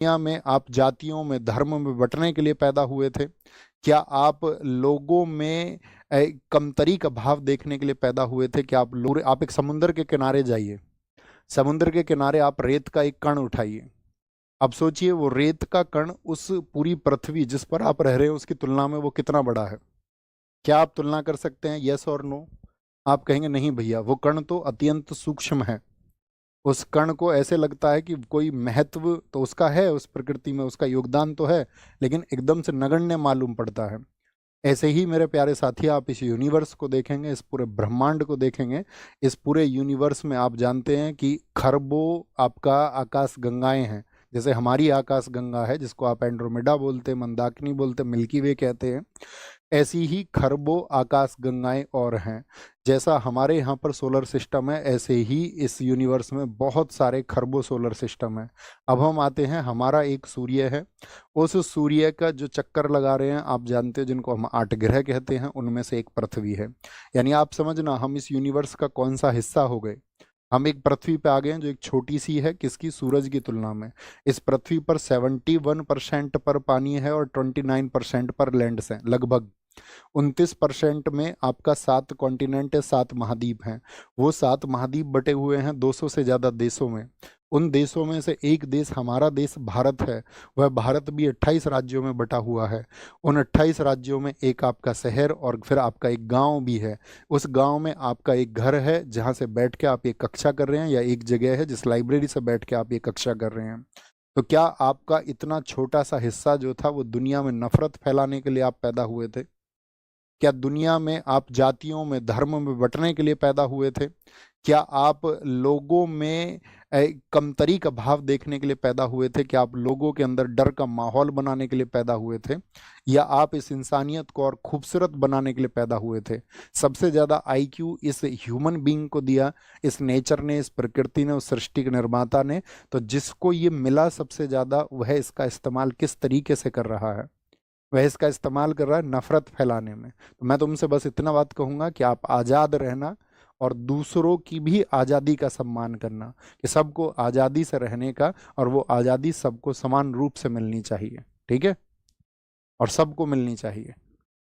दुनिया में आप जातियों में, धर्म में बंटने के लिए पैदा हुए थे? क्या आप लोगों में कमतरी का भाव देखने के लिए पैदा हुए थे? कि आप एक समुद्र के किनारे जाइए, समुद्र के किनारे आप रेत का एक कण उठाइए। अब सोचिए वो रेत का कण उस पूरी पृथ्वी जिस पर आप रह रहे हो उसकी तुलना में वो कितना बड़ा है। क्या आप तुलना कर सकते हैं? यस और नो? आप कहेंगे नहीं भैया, वो कण तो अत्यंत सूक्ष्म है। उस कण को ऐसे लगता है कि कोई महत्व तो उसका है, उस प्रकृति में उसका योगदान तो है, लेकिन एकदम से नगण्य मालूम पड़ता है। ऐसे ही मेरे प्यारे साथी, आप इस यूनिवर्स को देखेंगे, इस पूरे ब्रह्मांड को देखेंगे, इस पूरे यूनिवर्स में आप जानते हैं कि खरबों आपका आकाश गंगाएं हैं। जैसे हमारी आकाश गंगा है जिसको आप एंड्रोमेडा बोलते हैं, मंदाकिनी बोलते हैं, मिल्की वे कहते हैं, ऐसी ही खरबों आकाश गंगाएं और हैं। जैसा हमारे यहाँ पर सोलर सिस्टम है, ऐसे ही इस यूनिवर्स में बहुत सारे खरबों सोलर सिस्टम है। अब हम आते हैं, हमारा एक सूर्य है, उस सूर्य का जो चक्कर लगा रहे हैं आप जानते हो, जिनको हम 8 ग्रह कहते हैं, उनमें से एक पृथ्वी है। यानी आप समझना हम इस यूनिवर्स का कौन सा हिस्सा हो गए। हम एक पृथ्वी पे आ गए हैं जो एक छोटी सी है, किसकी? सूरज की तुलना में। इस पृथ्वी पर 71% पर पानी है और 29% पर लैंड्स हैं लगभग। 29% में आपका 7 कॉन्टिनेंट है, 7 महाद्वीप हैं। वो 7 महाद्वीप बटे हुए हैं 200 से ज़्यादा देशों में। उन देशों में से एक देश हमारा देश भारत है। वह भारत भी 28 राज्यों में बटा हुआ है। उन 28 राज्यों में एक आपका शहर और फिर आपका एक गांव भी है। उस गांव में आपका एक घर है जहां से बैठ के आप ये कक्षा कर रहे हैं, या एक जगह है जिस लाइब्रेरी से बैठ के आप ये कक्षा कर रहे हैं। तो क्या आपका इतना छोटा सा हिस्सा जो था वो दुनिया में नफरत फैलाने के लिए आप पैदा हुए थे? क्या दुनिया में आप जातियों में, धर्म में बंटने के लिए पैदा हुए थे? क्या आप लोगों में कमतरी का भाव देखने के लिए पैदा हुए थे? क्या आप लोगों के अंदर डर का माहौल बनाने के लिए पैदा हुए थे? या आप इस इंसानियत को और खूबसूरत बनाने के लिए पैदा हुए थे? सबसे ज़्यादा आईक्यू इस ह्यूमन बीइंग को दिया इस नेचर ने, इस प्रकृति ने, उस सृष्टि के निर्माता ने। तो जिसको ये मिला सबसे ज़्यादा, वह इसका इस्तेमाल किस तरीके से कर रहा है? वह इसका इस्तेमाल कर रहा है नफरत फैलाने में। तो मैं तुमसे बस इतना बात कहूंगा कि आप आज़ाद रहना और दूसरों की भी आज़ादी का सम्मान करना, कि सबको आज़ादी से रहने का, और वो आज़ादी सबको समान रूप से मिलनी चाहिए। ठीक है? और सबको मिलनी चाहिए।